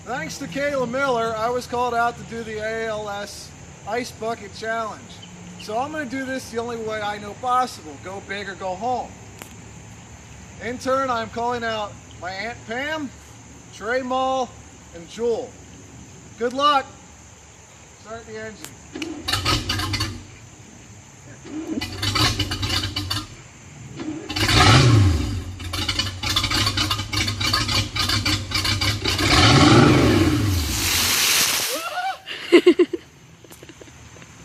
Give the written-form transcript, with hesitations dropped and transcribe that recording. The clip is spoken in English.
Thanks to Kayla Miller, I was called out to do the ALS Ice Bucket Challenge. So I'm going to do this the only way I know possible. Go big or go home. In turn, I'm calling out my Aunt Pam, Trey Mall, and Jewel. Good luck. Start the engine.